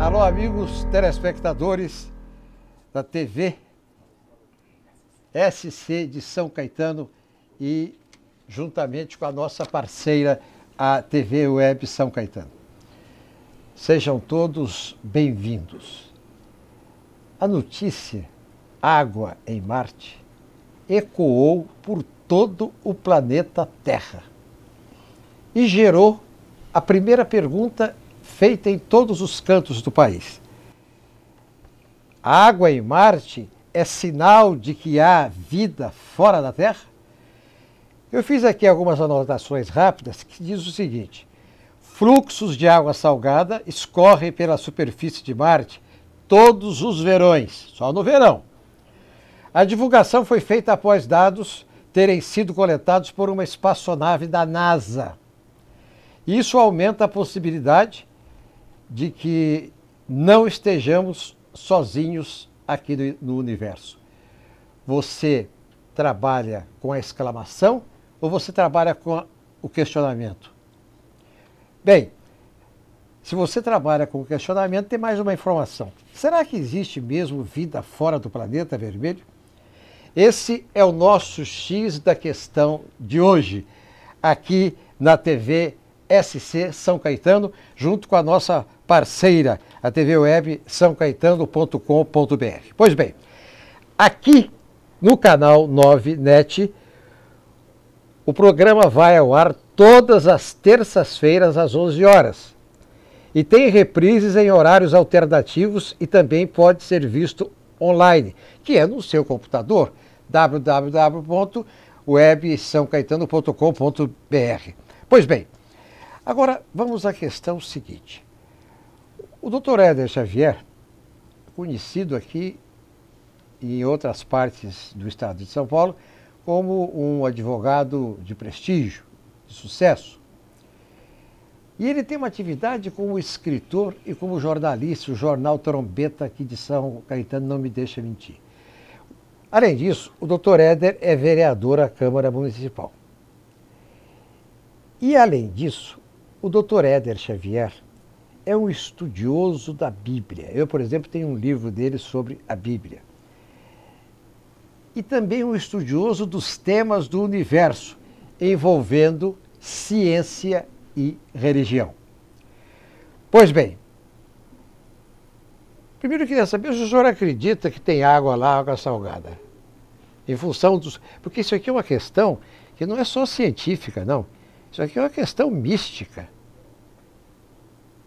Alô, amigos telespectadores da TV SC de São Caetano e juntamente com a nossa parceira, a TV Web São Caetano. Sejam todos bem-vindos. A notícia Água em Marte ecoou por todo o planeta Terra e gerou a primeira pergunta feita em todos os cantos do país. A água em Marte é sinal de que há vida fora da Terra? Eu fiz aqui algumas anotações rápidas que diz o seguinte: fluxos de água salgada escorrem pela superfície de Marte todos os verões, só no verão. A divulgação foi feita após dados terem sido coletados por uma espaçonave da NASA. Isso aumenta a possibilidade de que não estejamos sozinhos aqui no universo. Você trabalha com a exclamação ou você trabalha com o questionamento? Bem, se você trabalha com o questionamento, tem mais uma informação. Será que existe mesmo vida fora do planeta vermelho? Esse é o nosso X da questão de hoje, aqui na TV SC São Caetano, junto com a nossa parceira, a TV Web sãocaetano.com.br. Pois bem, aqui no canal 9NET, o programa vai ao ar todas as terças-feiras às 11 horas. E tem reprises em horários alternativos e também pode ser visto online, que é no seu computador, www.websãocaetano.com.br. Pois bem, agora vamos à questão seguinte. O Dr. Éder Xavier, conhecido aqui e em outras partes do estado de São Paulo como um advogado de prestígio, de sucesso, e ele tem uma atividade como escritor e como jornalista, o jornal Trombeta aqui de São Caetano não me deixa mentir. Além disso, o Dr. Éder é vereador à Câmara Municipal. E além disso, o Dr. Éder Xavier é um estudioso da Bíblia. Eu, por exemplo, tenho um livro dele sobre a Bíblia. E também um estudioso dos temas do universo, envolvendo ciência e religião. Pois bem, primeiro eu queria saber se o senhor acredita que tem água lá, água salgada. Em função dos... Porque isso aqui é uma questão que não é só científica, não. Isso aqui é uma questão mística.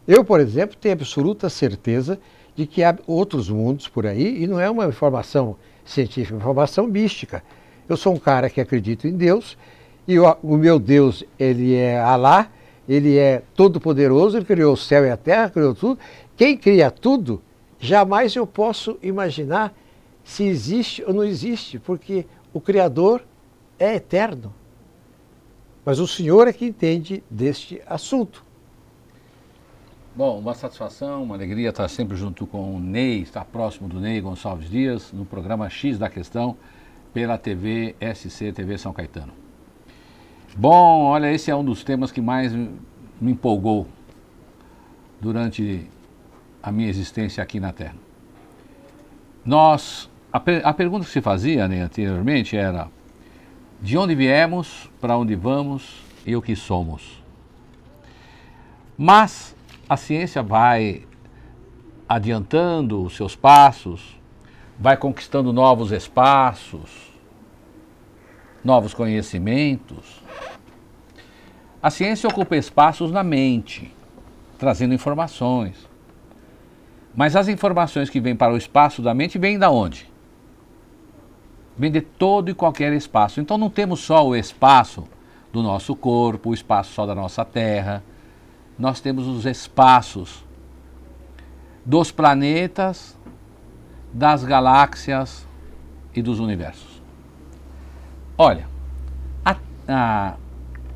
Eu, por exemplo, tenho absoluta certeza de que há outros mundos por aí, e não é uma informação científica, é uma informação mística. Eu sou um cara que acredita em Deus, e o meu Deus, ele é Alá, ele é todo-poderoso, ele criou o céu e a terra, criou tudo. Quem cria tudo, jamais eu posso imaginar se existe ou não existe, porque o Criador é eterno. Mas o senhor é que entende deste assunto. Bom, uma satisfação, uma alegria estar sempre junto com o Ney, estar próximo do Ney Gonçalves Dias, no programa X da Questão, pela TV SC, TV São Caetano. Bom, olha, esse é um dos temas que mais me empolgou durante a minha existência aqui na Terra. A pergunta que se fazia, né, anteriormente era: de onde viemos, para onde vamos e o que somos? Mas a ciência vai adiantando os seus passos, vai conquistando novos espaços, novos conhecimentos. A ciência ocupa espaços na mente, trazendo informações. Mas as informações que vêm para o espaço da mente vêm da onde? Vem de todo e qualquer espaço. Então não temos só o espaço do nosso corpo, o espaço só da nossa Terra. Nós temos os espaços dos planetas, das galáxias e dos universos. Olha, a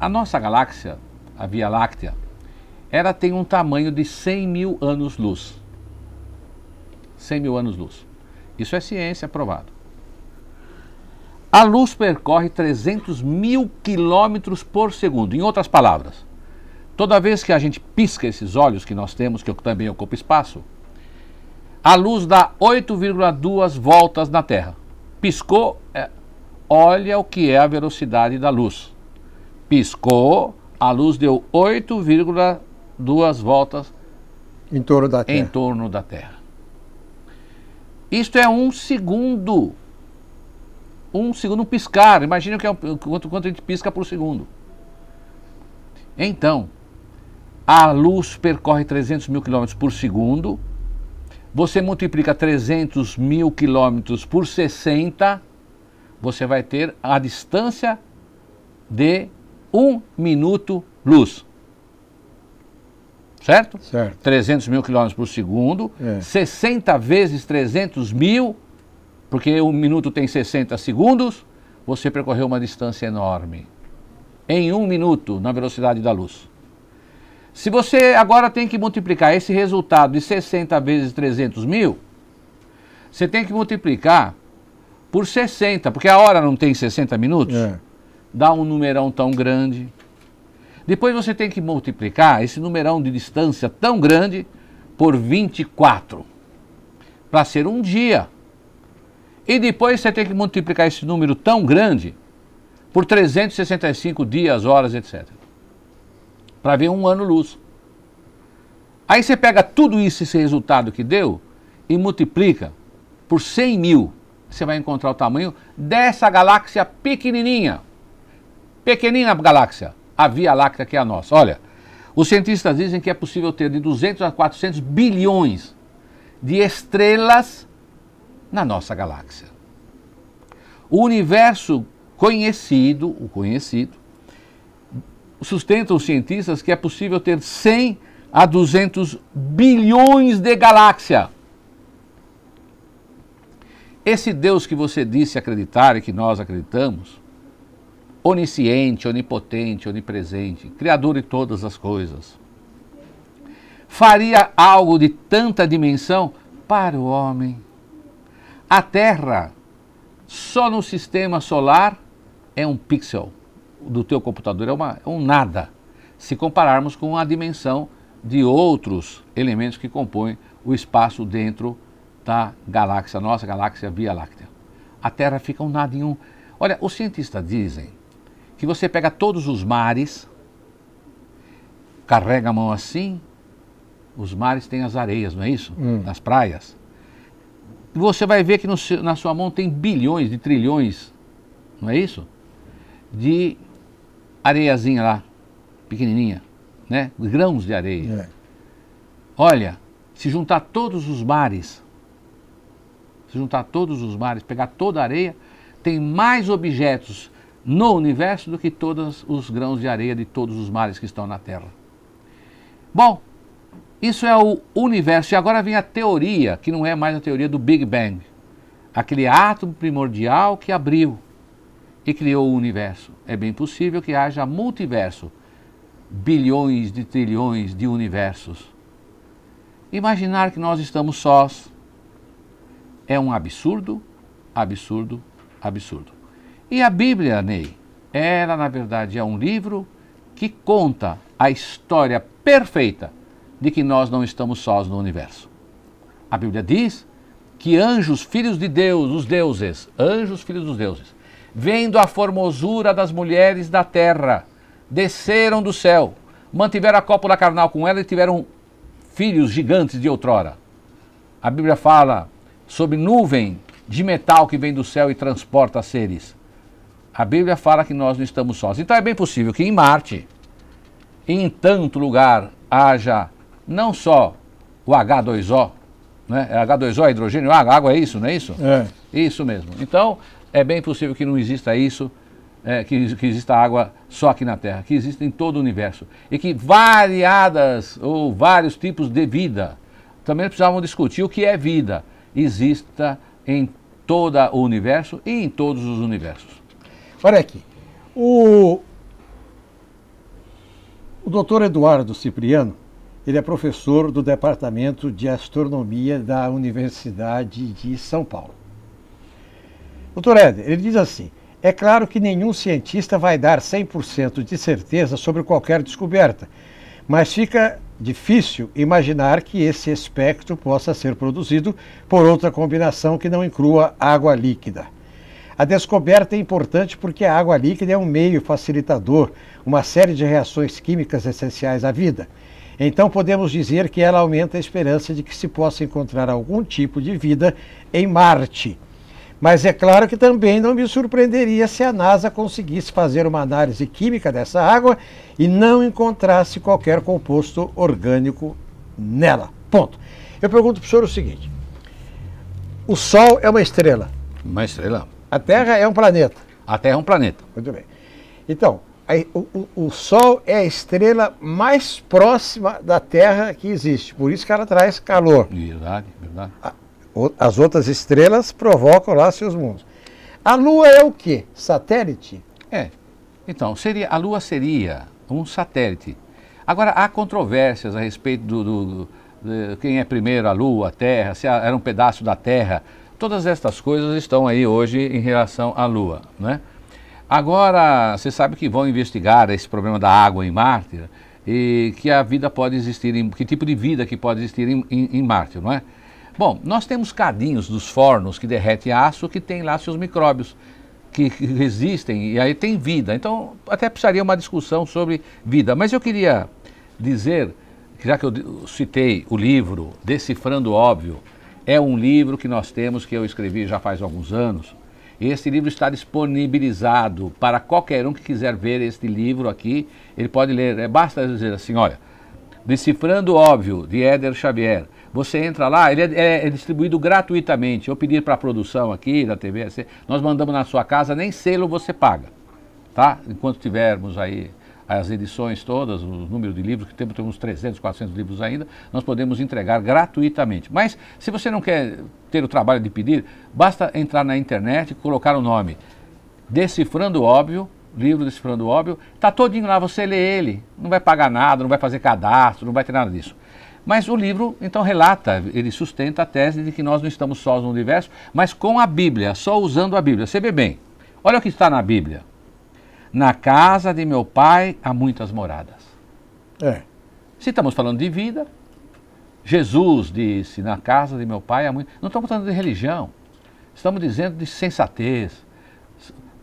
nossa galáxia, a Via Láctea, ela tem um tamanho de 100 mil anos-luz. 100 mil anos-luz. Isso é ciência provado. A luz percorre 300 mil quilômetros por segundo. Em outras palavras, toda vez que a gente pisca esses olhos que nós temos, que também ocupa espaço, A luz dá 8,2 voltas na Terra. Piscou, olha o que é a velocidade da luz. Piscou, a luz deu 8,2 voltas em torno da Terra. Em torno da Terra. Isto é um segundo. Um piscar. Imagina que quanto a gente pisca por segundo. Então, a luz percorre 300 mil quilômetros por segundo. Você multiplica 300 mil quilômetros por 60, você vai ter a distância de 1 minuto luz. Certo? Certo. 300 mil quilômetros por segundo, 60 vezes 300 mil, porque um minuto tem 60 segundos, você percorreu uma distância enorme. Em 1 minuto, na velocidade da luz. Se você agora tem que multiplicar esse resultado de 60 vezes 300 mil, você tem que multiplicar por 60, porque a hora não tem 60 minutos, dá um numerão tão grande. Depois você tem que multiplicar esse numerão de distância tão grande por 24, para ser um dia. E depois você tem que multiplicar esse número tão grande por 365 dias, horas, etc. Para ver um ano-luz. Aí você pega tudo isso, esse resultado que deu, e multiplica por 100 mil. Você vai encontrar o tamanho dessa galáxia pequenininha. Pequenina galáxia, a Via Láctea, que é a nossa. Olha, os cientistas dizem que é possível ter de 200 a 400 bilhões de estrelas na nossa galáxia. O universo conhecido, sustentam os cientistas que é possível ter 100 a 200 bilhões de galáxias. Esse Deus que você disse acreditar e que nós acreditamos, onisciente, onipotente, onipresente, criador de todas as coisas, faria algo de tanta dimensão para o homem? A Terra, só no sistema solar, é um pixel do teu computador, é um nada, se compararmos com a dimensão de outros elementos que compõem o espaço dentro da galáxia, nossa galáxia Via Láctea. A Terra fica um nadinho. Olha, os cientistas dizem que você pega todos os mares, carrega a mão assim, os mares têm as areias, não é isso? Nas praias. E você vai ver que na sua mão tem bilhões de trilhões, não é isso? De areiazinha lá, pequenininha, né? Grãos de areia. Olha, se juntar todos os mares, pegar toda a areia, tem mais objetos no universo do que todos os grãos de areia de todos os mares que estão na Terra. Bom, isso é o universo. E agora vem a teoria, que não é mais a teoria do Big Bang. Aquele átomo primordial que abriu e criou o universo. É bem possível que haja multiverso, bilhões de trilhões de universos. Imaginar que nós estamos sós é um absurdo, absurdo, absurdo. E a Bíblia, Ney, ela na verdade é um livro que conta a história perfeita de que nós não estamos sós no universo. A Bíblia diz que anjos, filhos de Deus, os deuses, anjos, filhos dos deuses, vendo a formosura das mulheres da terra, desceram do céu, mantiveram a cópula carnal com ela e tiveram filhos gigantes de outrora. A Bíblia fala sobre nuvem de metal que vem do céu e transporta seres. A Bíblia fala que nós não estamos sós. Então é bem possível que em Marte, em tanto lugar, haja não só o H2O, né? H2O é hidrogênio, água é isso, não é isso? É. Isso mesmo. Então é bem possível que não exista isso, que exista água só aqui na Terra, que exista em todo o universo. E que variadas ou vários tipos de vida, também precisavam discutir o que é vida, exista em todo o universo e em todos os universos. Olha aqui, o doutor Eduardo Cipriano, ele é professor do Departamento de Astronomia da Universidade de São Paulo. Doutor Éder, ele diz assim: é claro que nenhum cientista vai dar 100% de certeza sobre qualquer descoberta, mas fica difícil imaginar que esse espectro possa ser produzido por outra combinação que não inclua água líquida. A descoberta é importante porque a água líquida é um meio facilitador, uma série de reações químicas essenciais à vida. Então podemos dizer que ela aumenta a esperança de que se possa encontrar algum tipo de vida em Marte. Mas é claro que também não me surpreenderia se a NASA conseguisse fazer uma análise química dessa água e não encontrasse qualquer composto orgânico nela. Ponto. Eu pergunto para o senhor o seguinte: o Sol é uma estrela. Uma estrela. A Terra é um planeta. A Terra é um planeta. Muito bem. Então, o Sol é a estrela mais próxima da Terra que existe. Por isso que ela traz calor. Verdade, verdade. As outras estrelas provocam lá seus mundos. A Lua é o quê? Satélite? Então, a Lua seria um satélite. Agora, há controvérsias a respeito de quem é primeiro, a Lua, a Terra, se era um pedaço da Terra. Todas estas coisas estão aí hoje em relação à Lua, né? Agora, você sabe que vão investigar esse problema da água em Marte e que a vida pode existir, que tipo de vida que pode existir em Marte, não é? Bom, nós temos cadinhos dos fornos que derretem aço que tem lá seus micróbios que resistem e aí tem vida. Então, até precisaria uma discussão sobre vida. Mas eu queria dizer, já que eu citei o livro Decifrando o Óbvio, é um livro que nós temos, que eu escrevi já faz alguns anos. Esse livro está disponibilizado para qualquer um que quiser ver este livro aqui. Ele pode ler, basta dizer assim, olha, Decifrando o Óbvio, de Éder Xavier. Você entra lá, ele é distribuído gratuitamente. Eu pedi para a produção aqui da TV, nós mandamos na sua casa, nem selo você paga, tá? Enquanto tivermos aí as edições todas, o número de livros, que temos uns 300, 400 livros ainda, nós podemos entregar gratuitamente. Mas se você não quer ter o trabalho de pedir, basta entrar na internet e colocar o nome Decifrando o Óbvio, livro Decifrando o Óbvio, está todinho lá, você lê ele, não vai pagar nada, não vai fazer cadastro, não vai ter nada disso. Mas o livro, então, relata, ele sustenta a tese de que nós não estamos sós no universo, mas com a Bíblia, só usando a Bíblia. Você vê bem, olha o que está na Bíblia. Na casa de meu pai há muitas moradas. Se estamos falando de vida, Jesus disse, na casa de meu pai há muitas... Não estamos falando de religião, estamos dizendo de sensatez.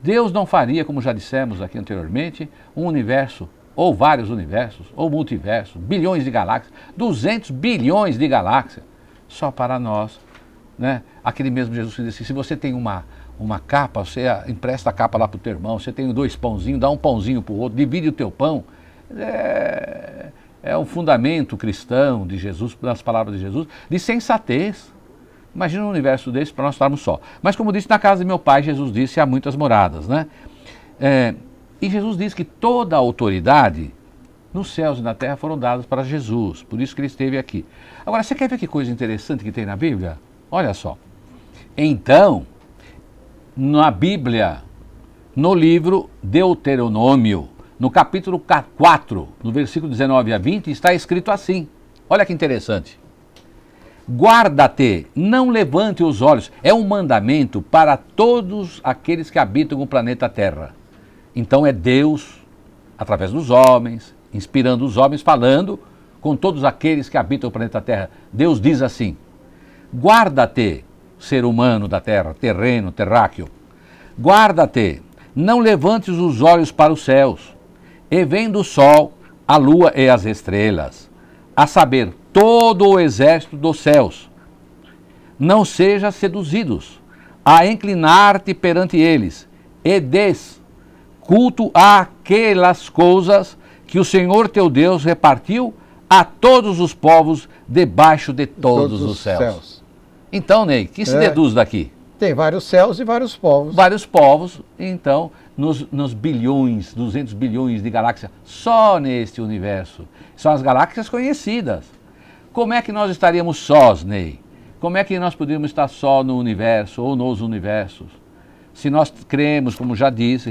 Deus não faria, como já dissemos aqui anteriormente, um universo, ou vários universos, ou multiversos, bilhões de galáxias, 200 bilhões de galáxias, só para nós, né? Aquele mesmo Jesus que disse, se você tem uma capa, você empresta a capa lá para o teu irmão, você tem 2 pãozinhos, dá um pãozinho para o outro, divide o teu pão. É um fundamento cristão de Jesus, das palavras de Jesus, de sensatez. Imagina um universo desse para nós estarmos só. Mas como disse, na casa de meu pai, Jesus disse, há muitas moradas, né? E Jesus diz que toda a autoridade nos céus e na terra foram dadas para Jesus, por isso que ele esteve aqui. Agora, você quer ver que coisa interessante que tem na Bíblia? Olha só. Então, na Bíblia, no livro Deuteronômio, no capítulo 4, no versículo 19 a 20, está escrito assim. Olha que interessante. Guarda-te, não levante os olhos. É um mandamento para todos aqueles que habitam o planeta Terra. Então é Deus, através dos homens, inspirando os homens, falando com todos aqueles que habitam o planeta Terra. Deus diz assim, guarda-te, ser humano da Terra, terreno, terráqueo, guarda-te, não levantes os olhos para os céus, e vendo o sol, a lua e as estrelas, a saber, todo o exército dos céus. Não sejas seduzidos a inclinar-te perante eles, e des culto àquelas coisas que o Senhor teu Deus repartiu a todos os povos debaixo de todos os céus. Então, Ney, que se deduz daqui? Tem vários céus e vários povos. Vários povos, então, nos bilhões, 200 bilhões de galáxias, só neste universo. São as galáxias conhecidas. Como é que nós estaríamos sós, Ney? Como é que nós poderíamos estar só no universo ou nos universos? Se nós cremos, como já disse,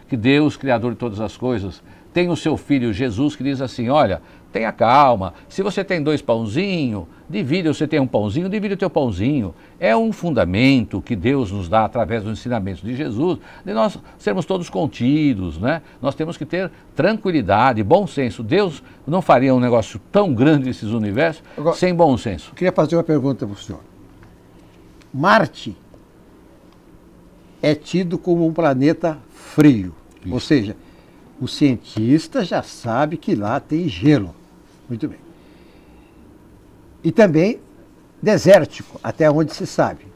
que Deus, Criador de todas as coisas, tem o seu filho Jesus que diz assim, olha, tenha calma, se você tem 2 pãozinhos, divide, você tem um pãozinho, divide o teu pãozinho. É um fundamento que Deus nos dá através dos ensinamentos de Jesus, de nós sermos todos contidos, né? Nós temos que ter tranquilidade, bom senso. Deus não faria um negócio tão grande nesses universos agora, sem bom senso. Eu queria fazer uma pergunta para o senhor. Marte é tido como um planeta frio, ou seja, o cientista já sabe que lá tem gelo. Muito bem. E também desértico, até onde se sabe.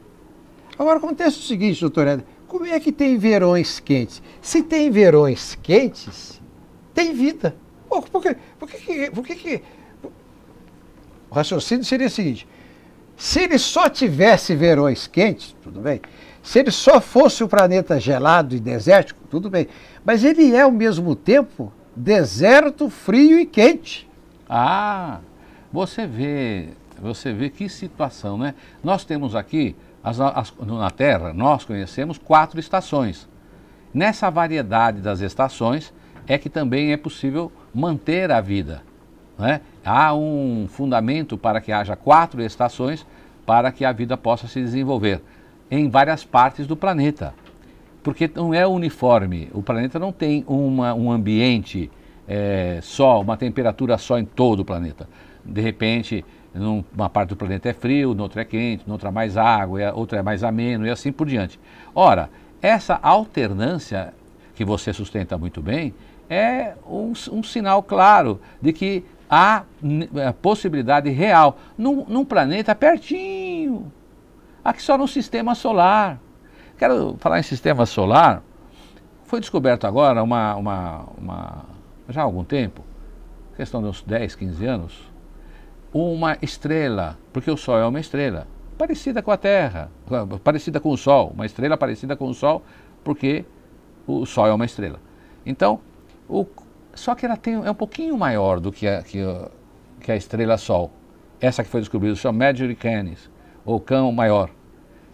Agora acontece o seguinte, doutor Éder, como é que tem verões quentes? Se tem verões quentes, tem vida. Por que o raciocínio seria o seguinte, se ele só tivesse verões quentes, tudo bem. Se ele só fosse um planeta gelado e desértico, tudo bem. Mas ele é, ao mesmo tempo, deserto, frio e quente. Ah, você vê que situação, né? Nós temos aqui, na Terra, nós conhecemos 4 estações. Nessa variedade das estações é que também é possível manter a vida, né? Há um fundamento para que haja 4 estações para que a vida possa se desenvolver em várias partes do planeta. Porque não é uniforme, o planeta não tem um ambiente só, uma temperatura só em todo o planeta. De repente, numa parte do planeta é frio, noutra é quente, noutra é mais água, outra é mais ameno e assim por diante. Ora, essa alternância que você sustenta muito bem é um sinal claro de que há possibilidade real num planeta pertinho, aqui só no sistema solar. Quero falar em sistema solar, foi descoberto agora, já há algum tempo, questão de uns 10, 15 anos, uma estrela, porque o Sol é uma estrela, parecida com a Terra, parecida com o Sol, uma estrela parecida com o Sol, porque o Sol é uma estrela. Então, só que ela é um pouquinho maior do que a estrela Sol. Essa que foi descobrida, chama Magellanic Canis, ou Cão Maior.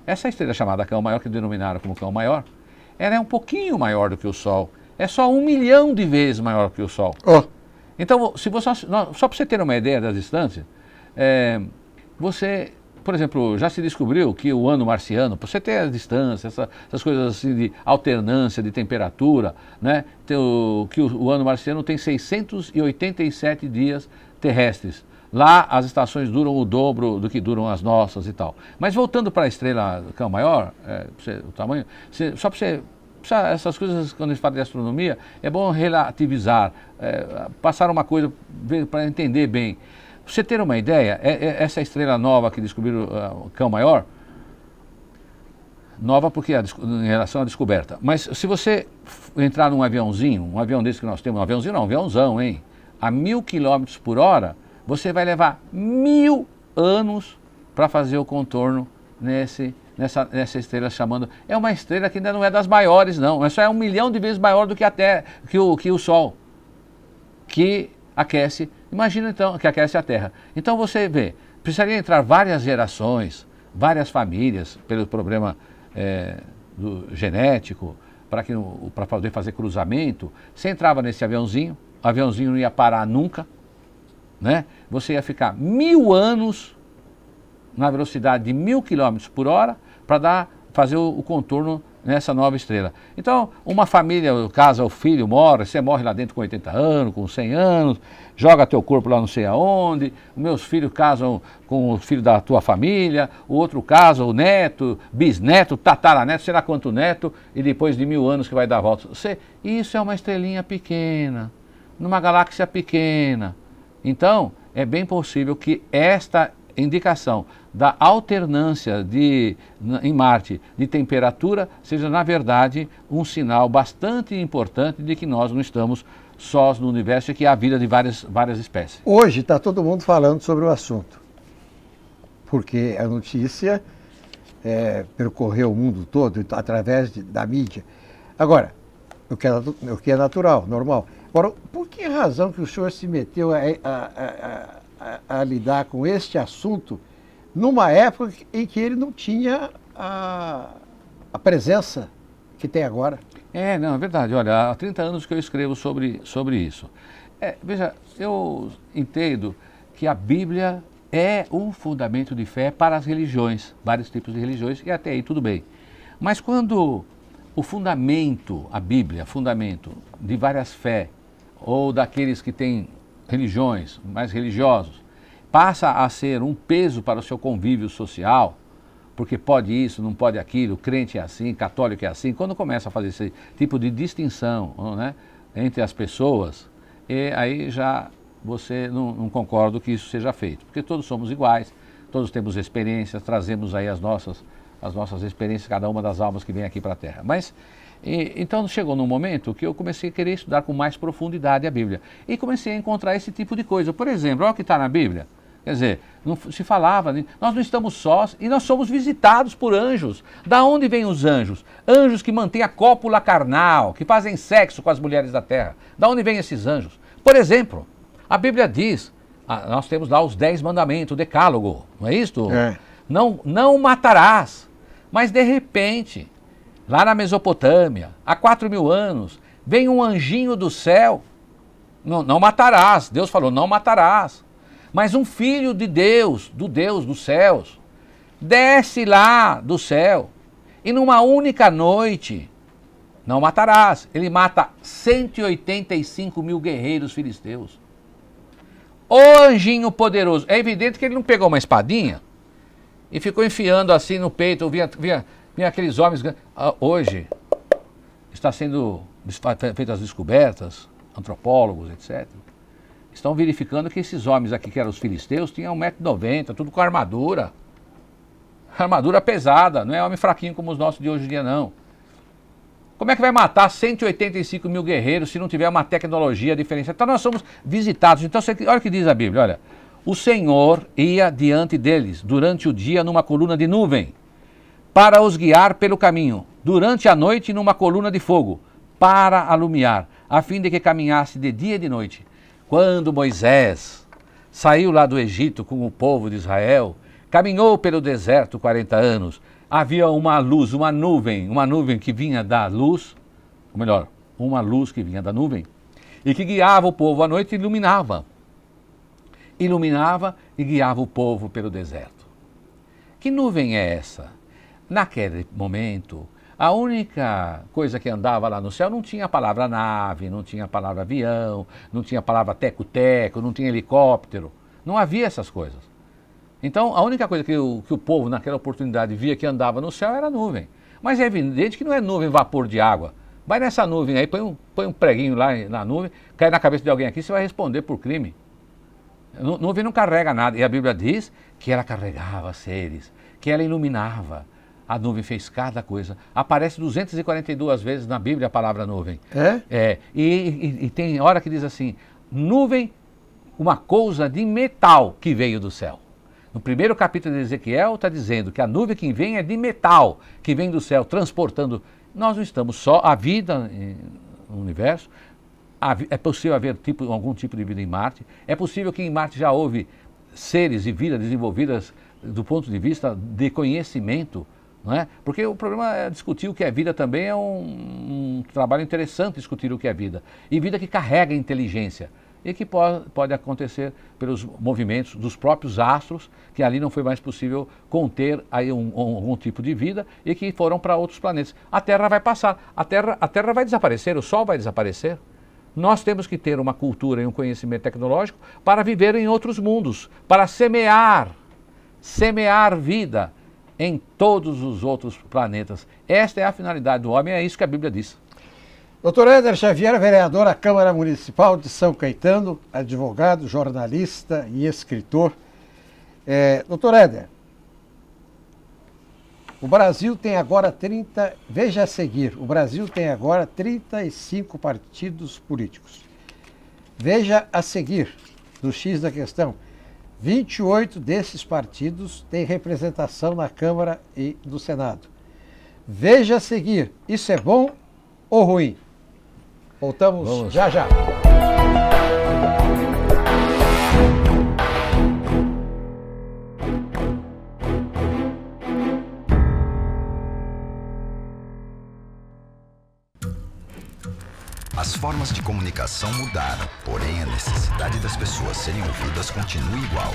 Essa estrela chamada Cão Maior, que denominaram como Cão Maior, ela é um pouquinho maior do que o Sol. É só 1 milhão de vezes maior que o Sol. Oh. Então, só para você ter uma ideia das distâncias, por exemplo, já se descobriu que o ano marciano, para você ter a distância, essas coisas assim de alternância de temperatura, né, que o ano marciano tem 687 dias terrestres. Lá as estações duram o dobro do que duram as nossas e tal. Mas voltando para a estrela Cão Maior, o tamanho, só para você... Essas coisas, quando a gente fala de astronomia, é bom relativizar, passar uma coisa para entender bem. Pra você ter uma ideia, essa estrela nova que descobriram o Cão Maior, nova porque em relação à descoberta, mas se você entrar num aviãozinho, um avião desse que nós temos, um aviãozinho não, um aviãozão, hein, a 1000 km por hora, você vai levar 1000 anos para fazer o contorno nessa estrela chamando. É uma estrela que ainda não é das maiores, não. Só é 1 milhão de vezes maior do que a Terra, que o Sol, que aquece. Imagina então que aquece a Terra. Então você vê, precisaria entrar várias gerações, famílias, pelo problema genético, para poder fazer cruzamento. Você entrava nesse aviãozinho, o aviãozinho não ia parar nunca, né? Você ia ficar 1000 anos na velocidade de 1000 km por hora para fazer o contorno nessa nova estrela. Então, uma família, casa, o filho mora, você morre lá dentro com 80 anos, com 100 anos, joga teu corpo lá não sei aonde, os meus filhos casam com o filho da tua família, o outro casa, o neto, bisneto, tataraneto, sei lá quanto neto, e depois de 1000 anos que vai dar a volta. Isso é uma estrelinha pequena, numa galáxia pequena. Então, é bem possível que esta indicação da alternância em Marte de temperatura seja, na verdade, um sinal bastante importante de que nós não estamos sós no universo e que há vida de várias espécies. Hoje está todo mundo falando sobre o assunto, porque a notícia percorreu o mundo todo através da mídia. Agora, o que é natural, normal. Agora, por que razão que o senhor se meteu a lidar com este assunto numa época em que ele não tinha a presença que tem agora. Não, é verdade. Olha, há 30 anos que eu escrevo sobre isso. Veja, eu entendo que a Bíblia é um fundamento de fé para as religiões, vários tipos de religiões, e até aí tudo bem. Mas quando o fundamento, a Bíblia, fundamento de várias fé, ou daqueles que têm religiões, mais religiosos, passa a ser um peso para o seu convívio social, porque pode isso, não pode aquilo, crente é assim, católico é assim, quando começa a fazer esse tipo de distinção, né, entre as pessoas, aí já você não concorda que isso seja feito, porque todos somos iguais, todos temos experiências, trazemos aí as nossas experiências, cada uma das almas que vem aqui para a Terra. Mas, então chegou num momento que eu comecei a querer estudar com mais profundidade a Bíblia, e comecei a encontrar esse tipo de coisa. Por exemplo, olha o que está na Bíblia. Quer dizer, não se falava, nós não estamos sós e nós somos visitados por anjos. Da onde vêm os anjos? Anjos que mantêm a cópula carnal, que fazem sexo com as mulheres da terra. Da onde vêm esses anjos? Por exemplo, a Bíblia diz, nós temos lá os 10 mandamentos, o decálogo, não é isto? Não matarás. Mas de repente, lá na Mesopotâmia, há 4.000 anos, vem um anjinho do céu, não matarás. Deus falou, não matarás. Mas um filho de Deus, do Deus dos céus, desce lá do céu e numa única noite, não matarás. Ele mata 185.000 guerreiros filisteus. O anjinho poderoso. É evidente que ele não pegou uma espadinha e ficou enfiando assim no peito. Via aqueles homens. Hoje está sendo feitas as descobertas, antropólogos, etc. Estão verificando que esses homens aqui, que eram os filisteus, tinham 1,90 m, tudo com armadura. Armadura pesada, não é homem fraquinho como os nossos de hoje em dia, não. Como é que vai matar 185.000 guerreiros se não tiver uma tecnologia diferenciada? Então nós somos visitados. Então olha o que diz a Bíblia, olha. O Senhor ia diante deles durante o dia numa coluna de nuvem, para os guiar pelo caminho, durante a noite numa coluna de fogo, para alumiar, a fim de que caminhasse de dia e de noite. Quando Moisés saiu lá do Egito com o povo de Israel, caminhou pelo deserto 40 anos, havia uma luz, uma nuvem que vinha da luz, ou melhor, uma luz que vinha da nuvem, e que guiava o povo à noite e iluminava e guiava o povo pelo deserto. Que nuvem é essa? Naquele momento, a única coisa que andava lá no céu não tinha a palavra nave, não tinha a palavra avião, não tinha a palavra teco-teco, não tinha helicóptero. Não havia essas coisas. Então, a única coisa que o povo naquela oportunidade via que andava no céu era nuvem. Mas é evidente que não é nuvem vapor de água. Vai nessa nuvem aí, põe um preguinho lá na nuvem, cai na cabeça de alguém aqui, você vai responder por crime. Nuvem não carrega nada. E a Bíblia diz que ela carregava seres, que ela iluminava. A nuvem fez cada coisa. Aparece 242 vezes na Bíblia a palavra nuvem. E tem hora que diz assim, nuvem, uma coisa de metal que veio do céu. No primeiro capítulo de Ezequiel está dizendo que a nuvem que vem é de metal, que vem do céu, transportando. Nós não estamos só, a vida no universo, é possível haver algum tipo de vida em Marte, é possível que em Marte já houve seres e vidas desenvolvidas do ponto de vista de conhecimento, não é? Porque o problema é discutir o que é vida também, é um trabalho interessante discutir o que é vida. E vida que carrega inteligência. E que pode acontecer pelos movimentos dos próprios astros, que ali não foi mais possível conter aí algum tipo de vida e que foram para outros planetas. A Terra vai passar, a Terra vai desaparecer, o Sol vai desaparecer. Nós temos que ter uma cultura e um conhecimento tecnológico para viver em outros mundos, para semear vida em todos os outros planetas. Esta é a finalidade do homem, é isso que a Bíblia diz. Dr. Éder Xavier, vereador da Câmara Municipal de São Caetano, advogado, jornalista e escritor. Dr. Éder, o Brasil tem agora veja a seguir, o Brasil tem agora 35 partidos políticos. Veja a seguir, do X da questão, 28 desses partidos têm representação na Câmara e no Senado. Veja a seguir, isso é bom ou ruim? Voltamos já já. formas de comunicação mudaram, porém a necessidade das pessoas serem ouvidas continua igual.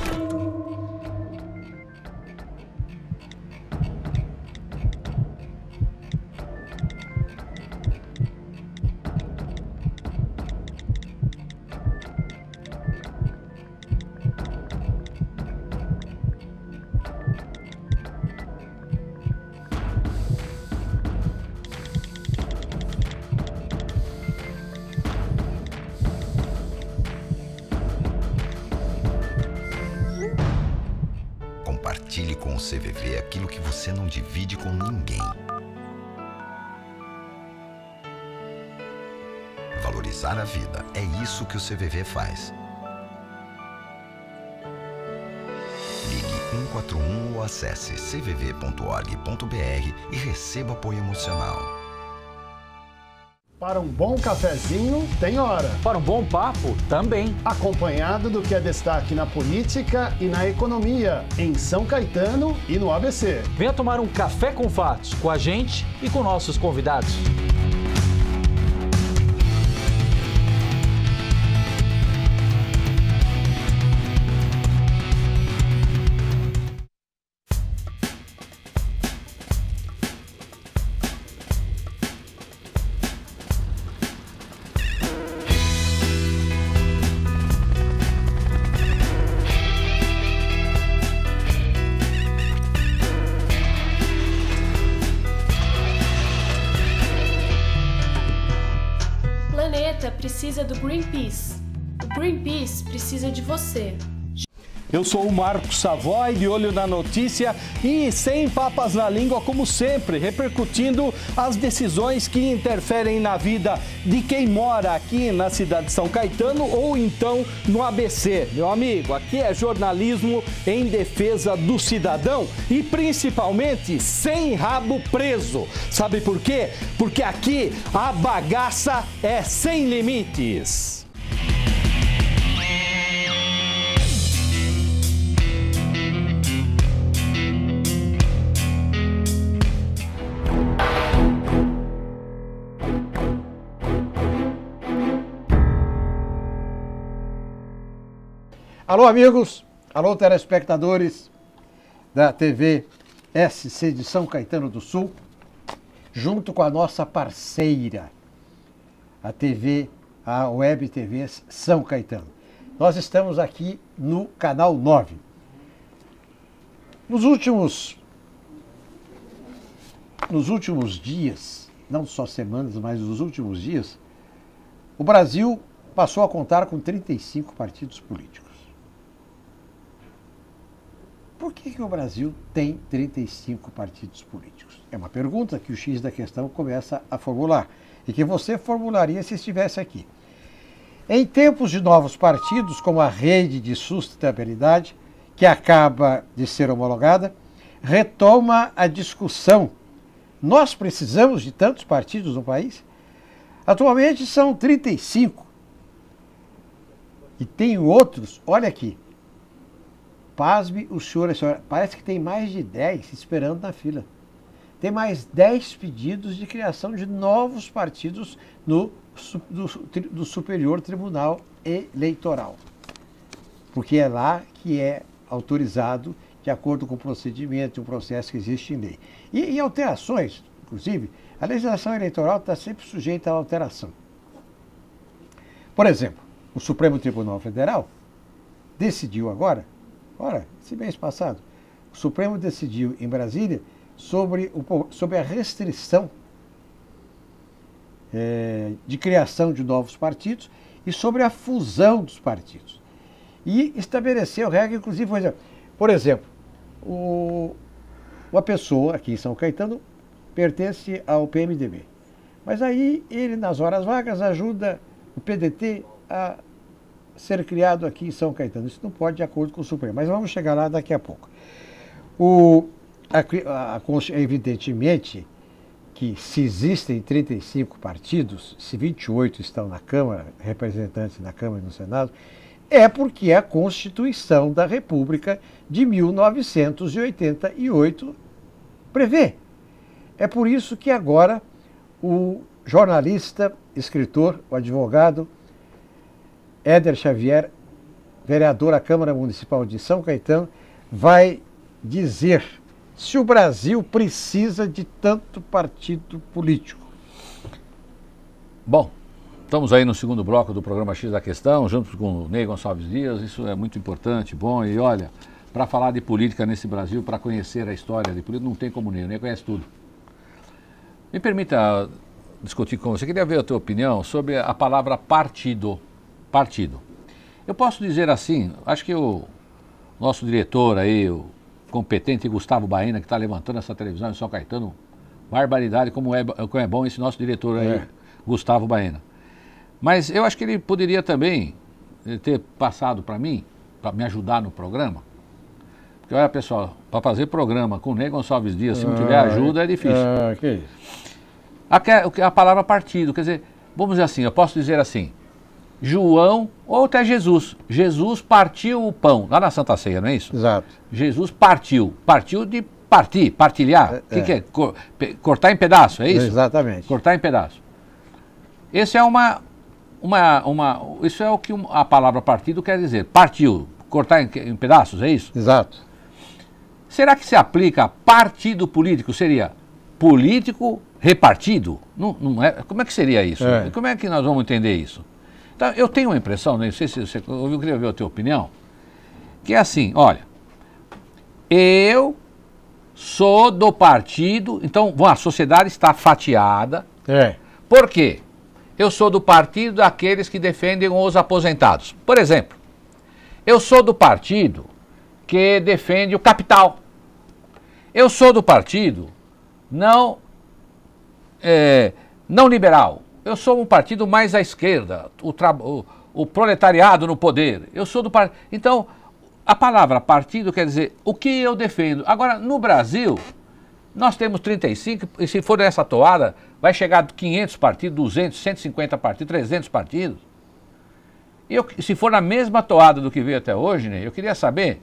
Compartilhe com o CVV aquilo que você não divide com ninguém. Valorizar a vida, é isso que o CVV faz. Ligue 141 ou acesse cvv.org.br e receba apoio emocional. Para um bom cafezinho, tem hora. Para um bom papo, também. Acompanhado do que é destaque na política e na economia, em São Caetano e no ABC. Venha tomar um café com fatos com a gente e com nossos convidados. Precisa do Greenpeace. O Greenpeace precisa de você. Eu sou o Marcos Savoy, de olho na notícia e sem papas na língua, como sempre, repercutindo as decisões que interferem na vida de quem mora aqui na cidade de São Caetano ou então no ABC. Meu amigo, aqui é jornalismo em defesa do cidadão e principalmente sem rabo preso. Sabe por quê? Porque aqui a bagaça é sem limites. Alô, amigos, alô, telespectadores da TV SC de São Caetano do Sul, junto com a nossa parceira, a Web TV São Caetano. Nós estamos aqui no canal 9. Nos últimos dias, não só semanas, mas nos últimos dias, o Brasil passou a contar com 35 partidos políticos. Por que o Brasil tem 35 partidos políticos? É uma pergunta que o X da questão começa a formular e que você formularia se estivesse aqui. Em tempos de novos partidos, como a Rede de Sustentabilidade, que acaba de ser homologada, retoma a discussão. Nós precisamos de tantos partidos no país? Atualmente são 35. E tem outros, olha aqui. Pasme o senhor e a senhora, parece que tem mais de 10 esperando na fila. Tem mais 10 pedidos de criação de novos partidos do Superior Tribunal Eleitoral. Porque é lá que é autorizado, de acordo com o procedimento e o processo que existe em lei. E alterações, inclusive, a legislação eleitoral está sempre sujeita a alteração. Por exemplo, o Supremo Tribunal Federal decidiu agora, esse mês passado, o Supremo decidiu em Brasília sobre a restrição de criação de novos partidos e sobre a fusão dos partidos. E estabeleceu regra, inclusive, por exemplo, uma pessoa aqui em São Caetano pertence ao PMDB. Mas aí ele, nas horas vagas, ajuda o PDT a ser criado aqui em São Caetano. Isso não pode de acordo com o Supremo, mas vamos chegar lá daqui a pouco. Evidentemente que se existem 35 partidos, se 28 estão na Câmara, representantes na Câmara e no Senado, é porque a Constituição da República de 1988 prevê. É por isso que agora o jornalista escritor, o advogado Éder Xavier, vereador à Câmara Municipal de São Caetano, vai dizer se o Brasil precisa de tanto partido político. Bom, estamos aí no segundo bloco do programa X da Questão, junto com o Ney Gonçalves Dias, isso é muito importante, bom, e olha, para falar de política nesse Brasil, para conhecer a história de política, não tem como o Ney conhece tudo. Me permita discutir com você, queria ver a tua opinião sobre a palavra partido. Partido. Eu posso dizer assim, acho que o nosso diretor aí, o competente Gustavo Baena, que está levantando essa televisão em São Caetano, barbaridade, como é bom esse nosso diretor aí, Gustavo Baena. Mas eu acho que ele poderia também ter passado para mim, para me ajudar no programa. Porque olha, pessoal, para fazer programa com o Ney Gonçalves Dias, se não tiver ajuda, é difícil. Que isso? A palavra partido, quer dizer, vamos dizer assim, eu posso dizer assim, João, ou até Jesus. Jesus partiu o pão, lá na Santa Ceia, não é isso? Exato. Jesus partiu de partir, partilhar. O que é? Cortar em pedaço, é isso? Exatamente. Cortar em pedaço. Esse é isso é o que a palavra partido quer dizer. Partiu, cortar em pedaços, é isso? Exato. Será que se aplica a partido político? Seria político repartido? Não é? Como é que seria isso? Como é que nós vamos entender isso? Então, eu tenho uma impressão, não sei se você ouviu, eu queria ver a tua opinião, que é assim, olha, eu sou do partido, então a sociedade está fatiada. Por quê? Eu sou do partido daqueles que defendem os aposentados. Por exemplo, eu sou do partido que defende o capital. Eu sou do partido não liberal. Eu sou um partido mais à esquerda, o proletariado no poder. Eu sou do partido. Então, a palavra partido quer dizer o que eu defendo. Agora, no Brasil, nós temos 35, e se for nessa toada, vai chegar a 500 partidos, 200, 150 partidos, 300 partidos. E se for na mesma toada do que veio até hoje, né, eu queria saber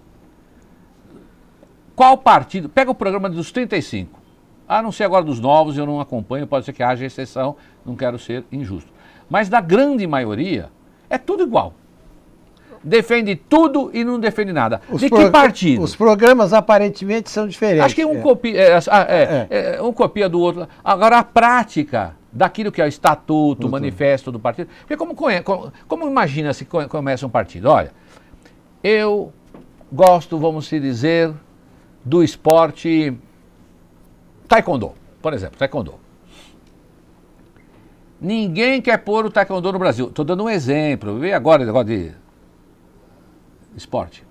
qual partido. Pega o programa dos 35. A não ser agora dos novos, eu não acompanho, pode ser que haja exceção, não quero ser injusto. Mas da grande maioria, é tudo igual. Defende tudo e não defende nada. De que partido? Os programas aparentemente são diferentes. Acho que um copia do outro. Agora, a prática daquilo que é o estatuto, o manifesto do partido. Porque como imagina se começa um partido? Olha, eu gosto, vamos dizer, do esporte taekwondo, por exemplo, taekwondo. Ninguém quer pôr o taekwondo no Brasil. Estou dando um exemplo. Vê agora o negócio de esporte.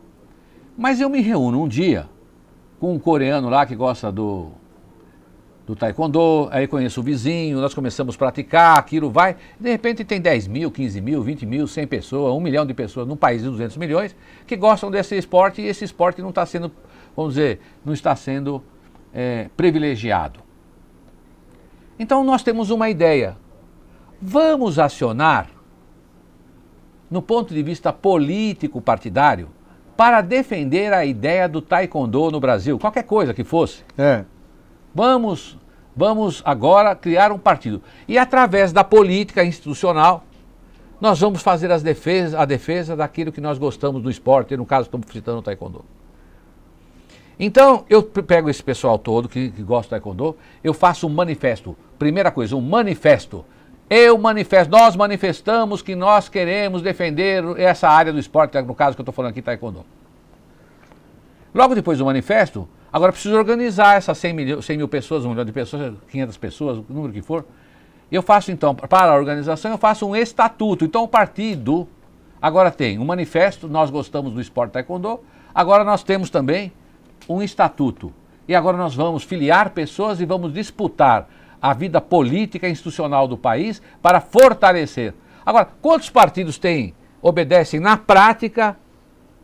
Mas eu me reúno um dia com um coreano lá que gosta do taekwondo, aí conheço o vizinho, nós começamos a praticar, aquilo vai, de repente tem 10 mil, 15 mil, 20 mil, 100 pessoas, 1 milhão de pessoas num país de 200 milhões que gostam desse esporte e esse esporte não está sendo, vamos dizer, não está sendo privilegiado. Então nós temos uma ideia. Vamos acionar, no ponto de vista político partidário, para defender a ideia do taekwondo no Brasil, qualquer coisa que fosse. Vamos agora criar um partido. E através da política institucional, nós vamos fazer a defesa daquilo que nós gostamos do esporte, no caso estamos citando o taekwondo. Então, eu pego esse pessoal todo que gosta do taekwondo, eu faço um manifesto. Primeira coisa, um manifesto. Nós manifestamos que nós queremos defender essa área do esporte, no caso que eu estou falando aqui, taekwondo. Logo depois do manifesto, agora preciso organizar essas 100 mil pessoas, 1 milhão de pessoas, 500 pessoas, o número que for. Eu faço então, para a organização, eu faço um estatuto. Então o partido agora tem um manifesto, nós gostamos do esporte taekwondo, agora nós temos também um estatuto. E agora nós vamos filiar pessoas e vamos disputar a vida política e institucional do país para fortalecer. Agora, quantos partidos obedecem na prática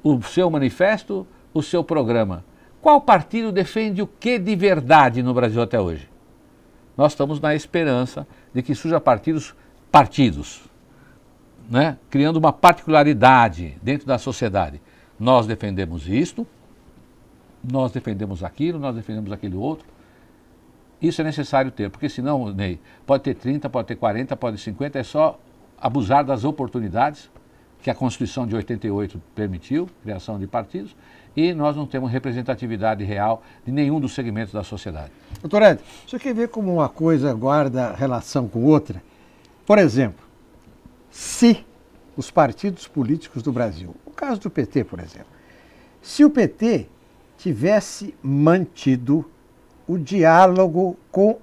o seu manifesto, o seu programa? Qual partido defende o que de verdade no Brasil até hoje? Nós estamos na esperança de que surjam partidos, né? Criando uma particularidade dentro da sociedade. Nós defendemos isto, nós defendemos aquilo outro. Isso é necessário ter, porque senão, Ney, pode ter 30, pode ter 40, pode ter 50, é só abusar das oportunidades que a Constituição de 88 permitiu, criação de partidos, e nós não temos representatividade real de nenhum dos segmentos da sociedade. Doutor Ed, você quer ver como uma coisa guarda relação com outra? Por exemplo, se os partidos políticos do Brasil, o caso do PT, por exemplo, se o PT tivesse mantido o diálogo com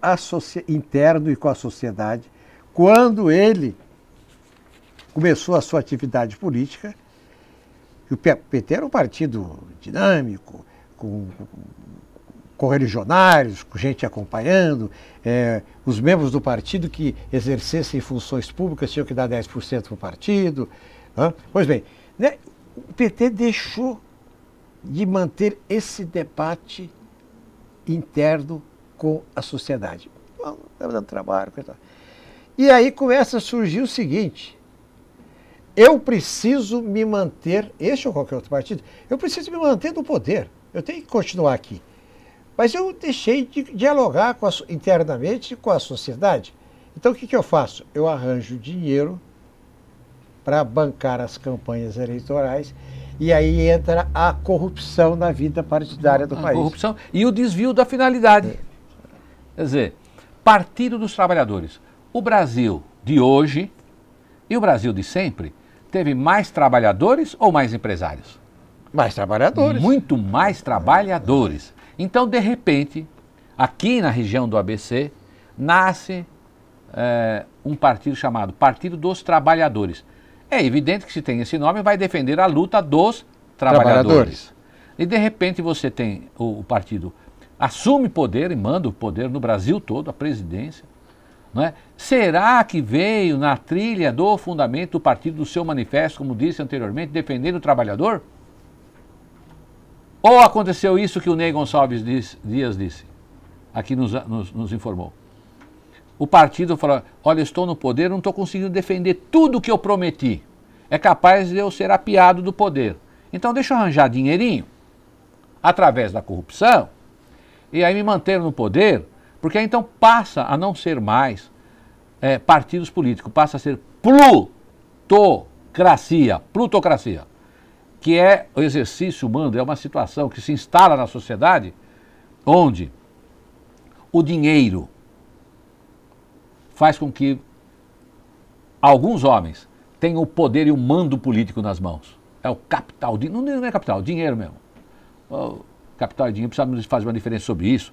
interno e com a sociedade, quando ele começou a sua atividade política, e o PT era um partido dinâmico, com correligionários, com gente acompanhando, os membros do partido que exercessem funções públicas tinham que dar 10% para o partido. Pois bem, né, o PT deixou de manter esse debate interno com a sociedade. Estamos dando trabalho. E aí começa a surgir o seguinte: eu preciso me manter, este ou qualquer outro partido, eu preciso me manter no poder, eu tenho que continuar aqui. Mas eu deixei de dialogar internamente com a sociedade. Então o que eu faço? Eu arranjo dinheiro para bancar as campanhas eleitorais e aí entra a corrupção na vida partidária do país. A corrupção e o desvio da finalidade. Quer dizer, Partido dos Trabalhadores. O Brasil de hoje e o Brasil de sempre teve mais trabalhadores ou mais empresários? Mais trabalhadores. Muito mais trabalhadores. Então, de repente, aqui na região do ABC, nasce um partido chamado Partido dos Trabalhadores. É evidente que se tem esse nome, vai defender a luta dos trabalhadores. E de repente você tem o partido, assume poder e manda o poder no Brasil todo, a presidência. Não é? Será que veio na trilha do fundamento do partido, do seu manifesto, como disse anteriormente, defendendo o trabalhador? Ou aconteceu isso que o Ney Gonçalves Dias disse, aqui nos informou? O partido falou, olha, eu estou no poder, não estou conseguindo defender tudo o que eu prometi. É capaz de eu ser apiado do poder. Então deixa eu arranjar dinheirinho, através da corrupção, e aí me manter no poder, porque aí então passa a não ser mais partidos políticos, passa a ser plutocracia, que é o exercício humano, é uma situação que se instala na sociedade, onde o dinheiro faz com que alguns homens tenham o poder e o mando político nas mãos. É o capital, não é capital, dinheiro mesmo. O capital e dinheiro, precisamos fazer uma diferença sobre isso.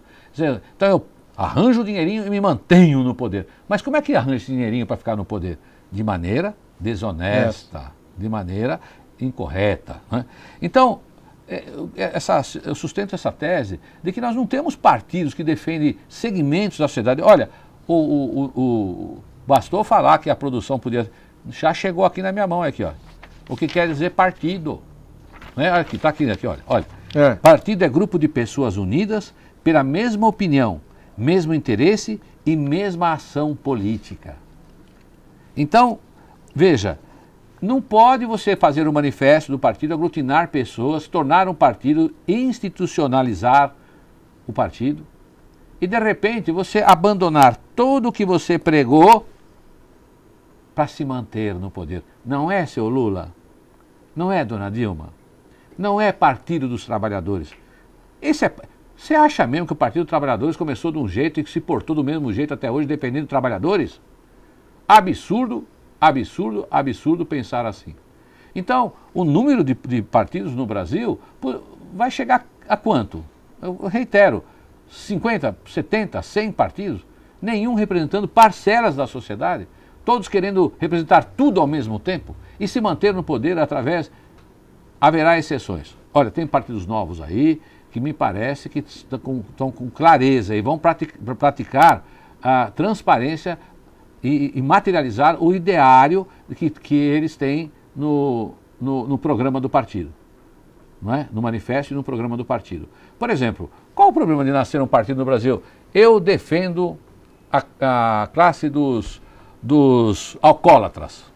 Então eu arranjo o dinheirinho e me mantenho no poder. Mas como é que arranja esse dinheirinho para ficar no poder? De maneira desonesta, de maneira incorreta. Né? Então, eu sustento essa tese de que nós não temos partidos que defendem segmentos da sociedade. Olha, bastou falar que a produção podia... Já chegou aqui na minha mão, aqui, ó. O que quer dizer partido. Né? Aqui, está aqui, olha. Partido é grupo de pessoas unidas pela mesma opinião, mesmo interesse e mesma ação política. Então, veja, não pode você fazer um manifesto do partido, aglutinar pessoas, tornar um partido, institucionalizar o partido, e de repente você abandonar tudo o que você pregou para se manter no poder. Não é, seu Lula? Não é, dona Dilma? Não é Partido dos Trabalhadores? Você acha mesmo que o Partido dos Trabalhadores começou de um jeito e que se portou do mesmo jeito até hoje, dependendo dos trabalhadores? Absurdo, absurdo, absurdo pensar assim. Então, o número de partidos no Brasil vai chegar a quanto? Eu reitero, 50, 70, 100 partidos, nenhum representando parcelas da sociedade, todos querendo representar tudo ao mesmo tempo e se manter no poder através... Haverá exceções. Olha, tem partidos novos aí que me parece que estão com clareza e vão praticar a transparência e materializar o ideário que eles têm no programa do partido. Não é? No manifesto e no programa do partido. Por exemplo, qual o problema de nascer um partido no Brasil? Eu defendo a classe dos alcoólatras.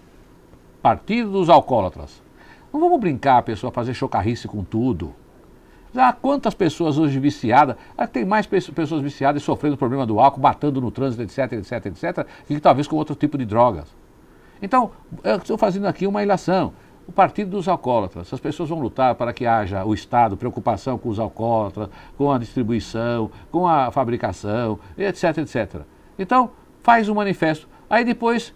Partido dos alcoólatras. Não vamos brincar a pessoa fazer chocarrice com tudo. Há quantas pessoas hoje viciadas, tem mais pessoas viciadas e sofrendo o problema do álcool, matando no trânsito, etc, etc, etc, que talvez com outro tipo de drogas. Então, eu estou fazendo aqui uma ilação. O Partido dos Alcoólatras, as pessoas vão lutar para que haja o Estado, preocupação com os alcoólatras, com a distribuição, com a fabricação, etc, etc. Então, faz um manifesto. Aí depois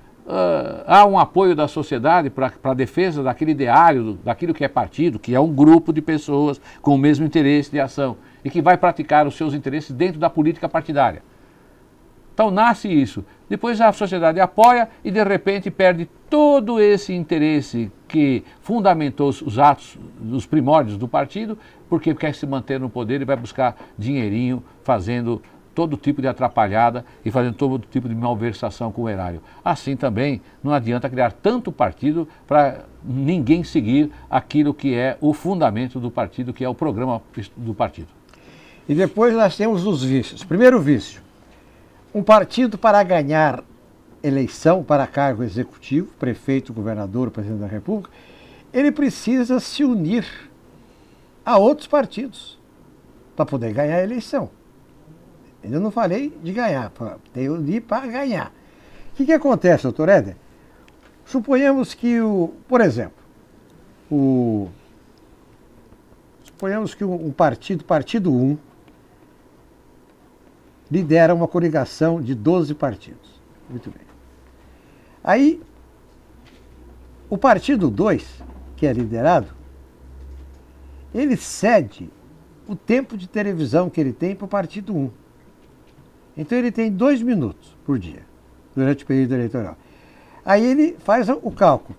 há um apoio da sociedade para a defesa daquele ideário, daquilo que é partido, que é um grupo de pessoas com o mesmo interesse de ação e que vai praticar os seus interesses dentro da política partidária. Então nasce isso. Depois a sociedade apoia e de repente perde todo esse interesse que fundamentou os atos, os primórdios do partido, porque quer se manter no poder e vai buscar dinheirinho fazendo todo tipo de atrapalhada e fazendo todo tipo de malversação com o erário. Assim também não adianta criar tanto partido para ninguém seguir aquilo que é o fundamento do partido, que é o programa do partido. E depois nós temos os vícios. Primeiro vício. Um partido para ganhar eleição para cargo executivo, prefeito, governador, presidente da República, ele precisa se unir a outros partidos para poder ganhar a eleição. Eu não falei de ganhar, tem que unir para ganhar. O que acontece, doutor Éder? Suponhamos que suponhamos que um partido 1, lidera uma coligação de 12 partidos. Muito bem. Aí, o partido 2, que é liderado, ele cede o tempo de televisão que ele tem para o partido 1. Então ele tem 2 minutos por dia, durante o período eleitoral. Aí ele faz o cálculo.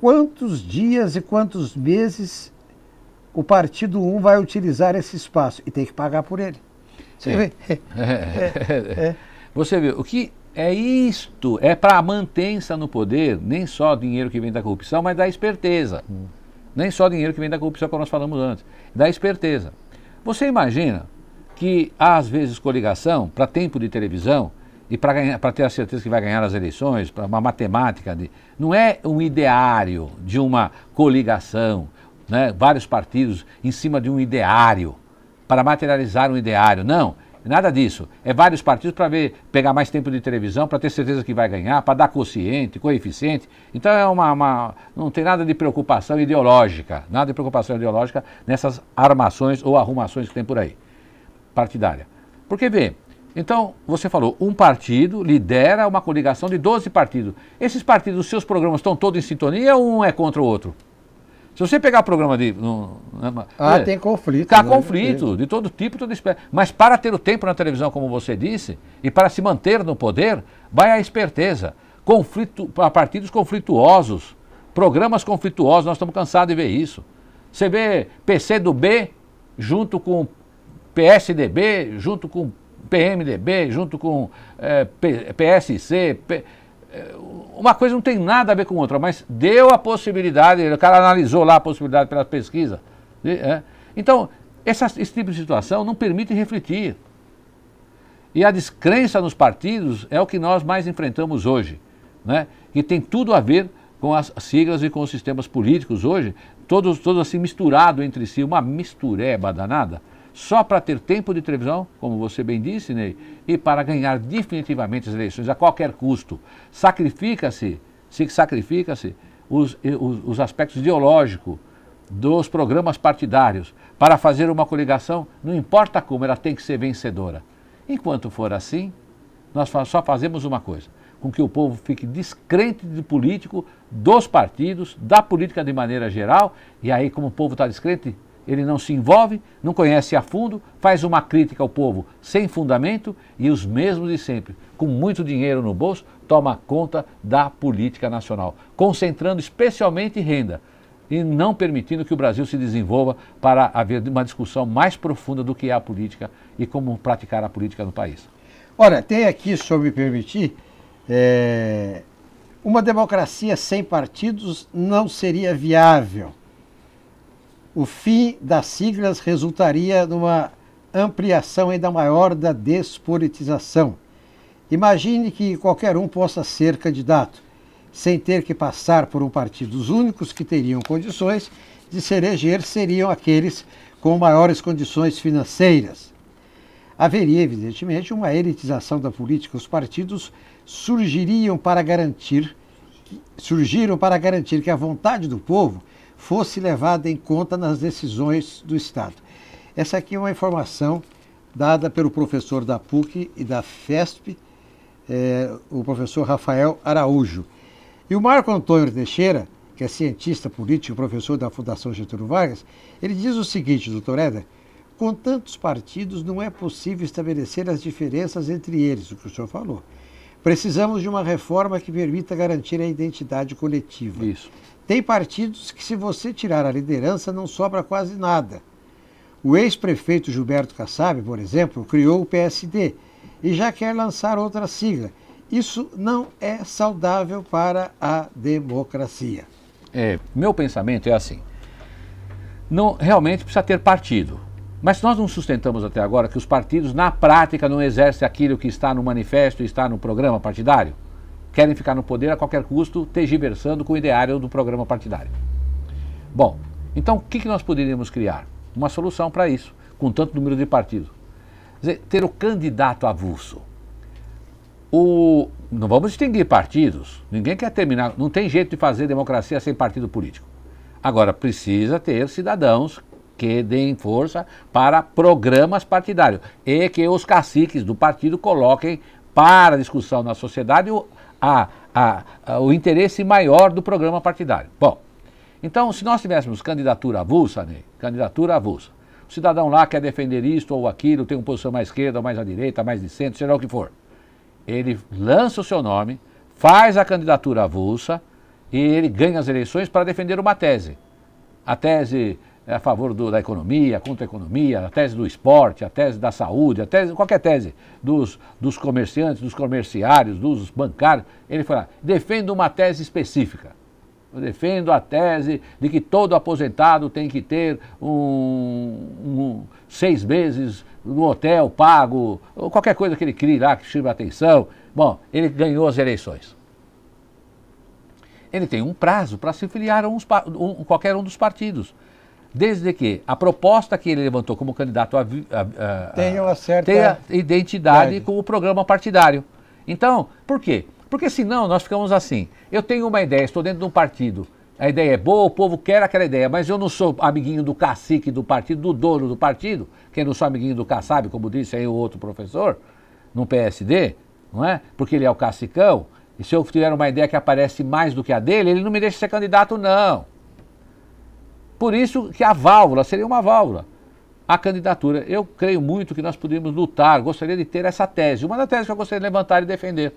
Quantos dias e quantos meses o partido 1 vai utilizar esse espaço? E tem que pagar por ele. Você vê? Você vê, o que é isto? É para a mantença no poder, nem só dinheiro que vem da corrupção, mas da esperteza. Nem só dinheiro que vem da corrupção, como nós falamos antes, da esperteza. Você imagina que há, às vezes, coligação para tempo de televisão e para ter a certeza que vai ganhar as eleições, para uma matemática, não é um ideário de uma coligação, né, vários partidos em cima de um ideário, para materializar um ideário, não, nada disso. É vários partidos para pegar mais tempo de televisão, para ter certeza que vai ganhar, para dar quociente, coeficiente. Então não tem nada de preocupação ideológica, nessas armações ou arrumações que tem por aí, partidária. Porque vê, então você falou, um partido lidera uma coligação de 12 partidos. Esses partidos, os seus programas estão todos em sintonia ou um é contra o outro? Se você pegar o programa tem conflito. Há conflito de todo tipo, toda espécie. Mas para ter o tempo na televisão, como você disse, e para se manter no poder, vai a esperteza. Partidos conflituosos, programas conflituosos, nós estamos cansados de ver isso. Você vê PCdoB junto com PSDB, junto com PMDB, junto com PSC, uma coisa não tem nada a ver com outra, mas deu a possibilidade, o cara analisou lá a possibilidade pela pesquisa. Então, esse tipo de situação não permite refletir. E a descrença nos partidos é o que nós mais enfrentamos hoje, né? E tem tudo a ver com as siglas e com os sistemas políticos hoje, todos assim misturados entre si, uma mistureba danada, só para ter tempo de televisão, como você bem disse, Ney, e para ganhar definitivamente as eleições a qualquer custo. Sacrifica-se os aspectos ideológicos dos programas partidários para fazer uma coligação, não importa como, ela tem que ser vencedora. Enquanto for assim, nós só fazemos uma coisa, com que o povo fique descrente do político, dos partidos, da política de maneira geral, e aí como o povo está descrente, ele não se envolve, não conhece a fundo, faz uma crítica ao povo sem fundamento e os mesmos de sempre, com muito dinheiro no bolso, toma conta da política nacional, concentrando especialmente renda e não permitindo que o Brasil se desenvolva para haver uma discussão mais profunda do que é a política e como praticar a política no país. Olha, tem aqui, se eu me permitir, uma democracia sem partidos não seria viável. O fim das siglas resultaria numa ampliação ainda maior da despolitização. Imagine que qualquer um possa ser candidato, sem ter que passar por um partido. Os únicos que teriam condições de se eleger seriam aqueles com maiores condições financeiras. Haveria, evidentemente, uma elitização da política. Os partidos surgiram para garantir que a vontade do povo fosse levada em conta nas decisões do Estado. Essa aqui é uma informação dada pelo professor da PUC e da FESP, o professor Rafael Araújo. E o Marco Antônio Teixeira, que é cientista político, professor da Fundação Getúlio Vargas, ele diz o seguinte, doutor Éder: com tantos partidos não é possível estabelecer as diferenças entre eles, o que o senhor falou. Precisamos de uma reforma que permita garantir a identidade coletiva. Isso. Tem partidos que, se você tirar a liderança, não sobra quase nada. O ex-prefeito Gilberto Kassab, por exemplo, criou o PSD e já quer lançar outra sigla. Isso não é saudável para a democracia. Meu pensamento é assim, não, realmente precisa ter partido, mas nós não sustentamos até agora que os partidos na prática não exercem aquilo que está no manifesto e está no programa partidário, querem ficar no poder a qualquer custo, tergiversando com o ideário do programa partidário. Bom, então o que nós poderíamos criar? Uma solução para isso, com tanto número de partidos. Quer dizer, ter o candidato avulso. Não vamos distinguir partidos, ninguém quer terminar, não tem jeito de fazer democracia sem partido político. Agora, precisa ter cidadãos que deem força para programas partidários e que os caciques do partido coloquem para discussão na sociedade o interesse maior do programa partidário. Bom, então se nós tivéssemos candidatura avulsa, né? Candidatura avulsa, o cidadão lá quer defender isto ou aquilo, tem uma posição mais esquerda, ou mais à direita, mais de centro, seja o que for. Ele lança o seu nome, faz a candidatura avulsa e ele ganha as eleições para defender uma tese. A tese é a favor da economia, contra a economia, a tese do esporte, a tese da saúde, qualquer tese dos comerciantes, dos comerciários, dos bancários. Ele foi lá, defende uma tese específica. Eu defendo a tese de que todo aposentado tem que ter 6 meses no hotel pago, ou qualquer coisa que ele crie lá, que chame a atenção. Bom, ele ganhou as eleições. Ele tem um prazo para se filiar a qualquer um dos partidos, desde que a proposta que ele levantou como candidato tenha identidade com o programa partidário. Então, por quê? Porque senão nós ficamos assim, eu tenho uma ideia, estou dentro de um partido, a ideia é boa, o povo quer aquela ideia, mas eu não sou amiguinho do cacique do partido, do dono do partido, que eu não sou amiguinho do Kassab, como disse aí o outro professor, no PSD, não é? Porque ele é o cacicão, e se eu tiver uma ideia que aparece mais do que a dele, ele não me deixa ser candidato, não. Por isso que a válvula seria uma válvula. A candidatura, eu creio muito que nós poderíamos lutar, gostaria de ter essa tese, uma das teses que eu gostaria de levantar e defender.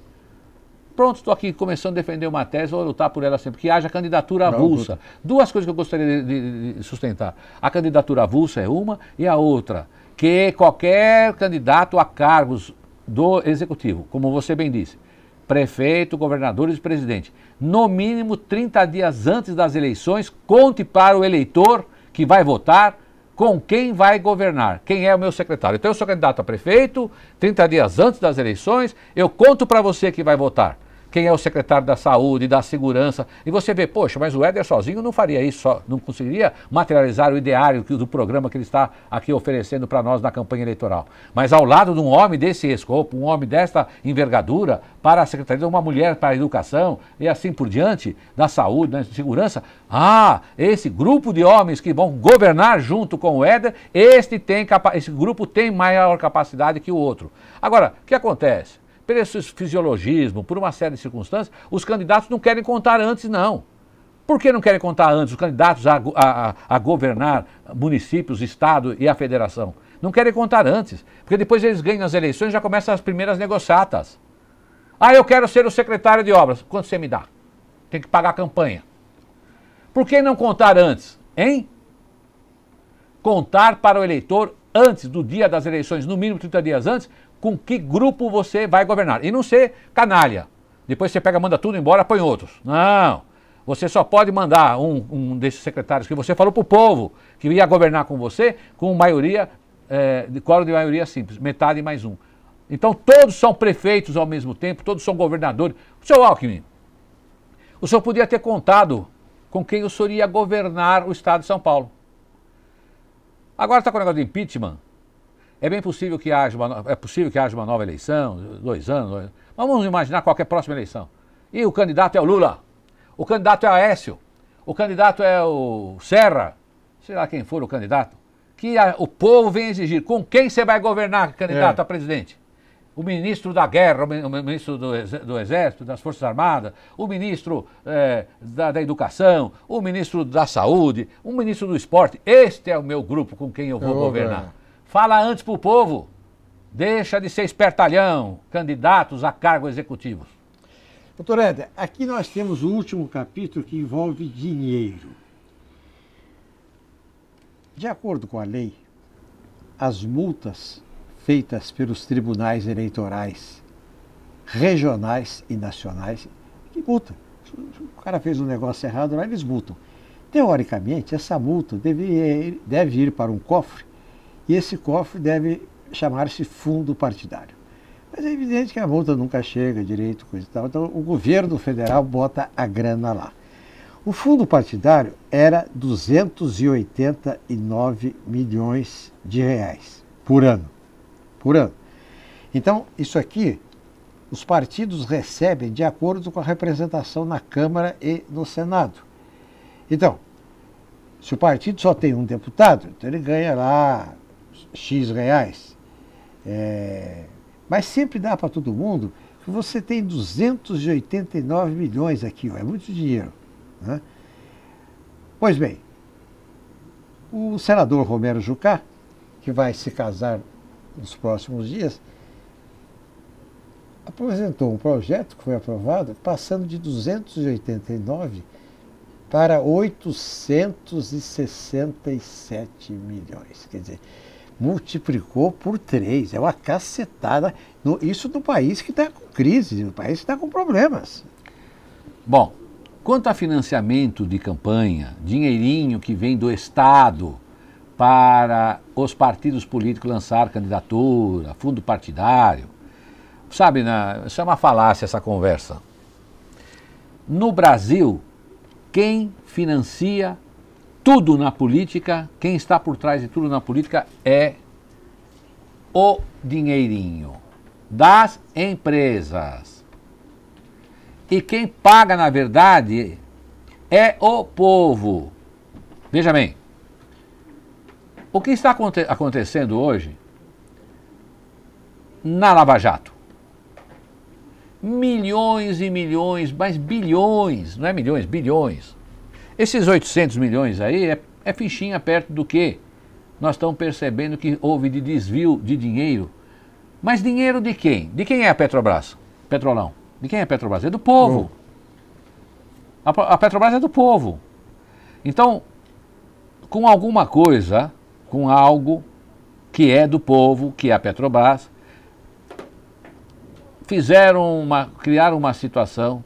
Pronto, estou aqui começando a defender uma tese, vou lutar por ela sempre, que haja candidatura avulsa. Duas coisas que eu gostaria de sustentar. A candidatura avulsa é uma, e a outra, que qualquer candidato a cargos do Executivo, como você bem disse, prefeito, governadores e presidente, no mínimo 30 dias antes das eleições, conte para o eleitor que vai votar com quem vai governar, quem é o meu secretário. Então eu sou candidato a prefeito, 30 dias antes das eleições, eu conto para você que vai votar, quem é o secretário da saúde, da segurança, e você vê, poxa, mas o Éder sozinho não faria isso, não conseguiria materializar o ideário do programa que ele está aqui oferecendo para nós na campanha eleitoral. Mas ao lado de um homem desse escopo, um homem desta envergadura, para a secretaria, uma mulher para a educação, e assim por diante, da saúde, da segurança, esse grupo de homens que vão governar junto com o Éder, esse grupo tem maior capacidade que o outro. Agora, o que acontece? Por esse fisiologismo, por uma série de circunstâncias, os candidatos não querem contar antes, não. Por que não querem contar antes os candidatos a governar municípios, estado e a federação? Não querem contar antes, porque depois eles ganham as eleições e já começam as primeiras negociatas. Eu quero ser o secretário de obras. Quanto você me dá? Tem que pagar a campanha. Por que não contar antes, hein? Contar para o eleitor antes do dia das eleições, no mínimo 30 dias antes, com que grupo você vai governar. E não ser canalha. Depois você manda tudo embora, põe outros. Não. Você só pode mandar um desses secretários que você falou para o povo que ia governar com você, com maioria, quórum de maioria simples, metade mais um. Então todos são prefeitos ao mesmo tempo, todos são governadores. O senhor Alckmin, o senhor podia ter contado com quem o senhor ia governar o estado de São Paulo. Agora está com o negócio de impeachment. É bem possível que haja uma nova eleição, 2 anos. Mas vamos imaginar qualquer próxima eleição. E o candidato é o Lula, o candidato é o Aécio, o candidato é o Serra, sei lá quem for o candidato, que o povo vem exigir. Com quem você vai governar, candidato a presidente? O ministro da Guerra, o ministro do Exército, das Forças Armadas, o ministro da Educação, o ministro da Saúde, o ministro do Esporte. Este é o meu grupo com quem eu vou governar. Fala antes para o povo. Deixa de ser espertalhão, candidatos a cargos executivos. Doutor Éder, aqui nós temos o último capítulo que envolve dinheiro. De acordo com a lei, as multas feitas pelos tribunais eleitorais regionais e nacionais, que multam. O cara fez um negócio errado lá, eles multam. Teoricamente, essa multa deve ir para um cofre, e esse cofre deve chamar-se fundo partidário. Mas é evidente que a multa nunca chega direito, coisa e tal. Então o governo federal bota a grana lá. O fundo partidário era 289 milhões de reais por ano. Por ano. Então, isso aqui, os partidos recebem de acordo com a representação na Câmara e no Senado. Então, se o partido só tem um deputado, então ele ganha lá X reais. Mas sempre dá para todo mundo, que você tem 289 milhões aqui, ó, é muito dinheiro. Né? Pois bem, o senador Romero Jucá, que vai se casar nos próximos dias, apresentou um projeto que foi aprovado, passando de 289 para 867 milhões. Quer dizer, multiplicou por 3. É uma cacetada. Isso no país que está com crise, no país que está com problemas. Bom, quanto a financiamento de campanha, dinheirinho que vem do Estado para os partidos políticos lançar candidatura, fundo partidário, sabe, isso é uma falácia essa conversa. No Brasil, quem financia tudo na política, quem está por trás de tudo na política é o dinheirinho das empresas. E quem paga, na verdade, é o povo. Veja bem, o que está acontecendo hoje na Lava Jato? Milhões e milhões, mas bilhões, não é milhões, bilhões. Esses 800 milhões aí é fichinha perto do que nós estamos percebendo que houve de desvio de dinheiro. Mas dinheiro de quem? De quem é a Petrobras? Petrolão. De quem é a Petrobras? É do povo. A Petrobras é do povo. Então, com alguma coisa, com algo que é do povo, que é a Petrobras, criaram uma situação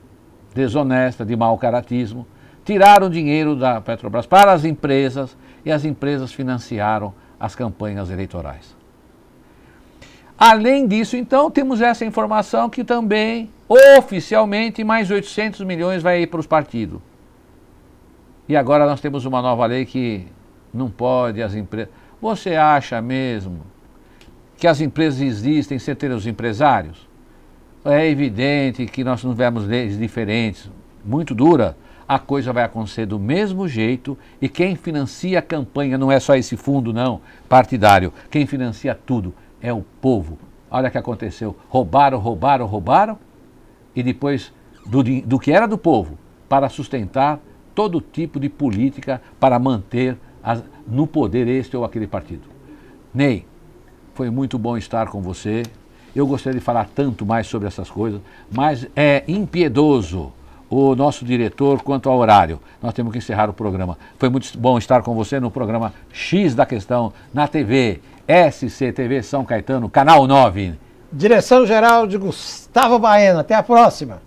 desonesta, de mau caratismo, tiraram dinheiro da Petrobras para as empresas e as empresas financiaram as campanhas eleitorais. Além disso, então, temos essa informação que também, oficialmente, mais 800 milhões vai ir para os partidos. E agora nós temos uma nova lei que não pode as empresas... Você acha mesmo que as empresas existem sem ter os empresários? É evidente que nós não tivermos leis diferentes, muito duras, a coisa vai acontecer do mesmo jeito e quem financia a campanha não é só esse fundo não, partidário, quem financia tudo é o povo. Olha o que aconteceu, roubaram e depois do que era do povo para sustentar todo tipo de política para manter no poder este ou aquele partido. Ney, foi muito bom estar com você, eu gostaria de falar tanto mais sobre essas coisas, mas é impiedoso o nosso diretor quanto ao horário. Nós temos que encerrar o programa. Foi muito bom estar com você no programa X da Questão, na TV, SCTV São Caetano, canal 9. Direção-geral de Gustavo Baena. Até a próxima.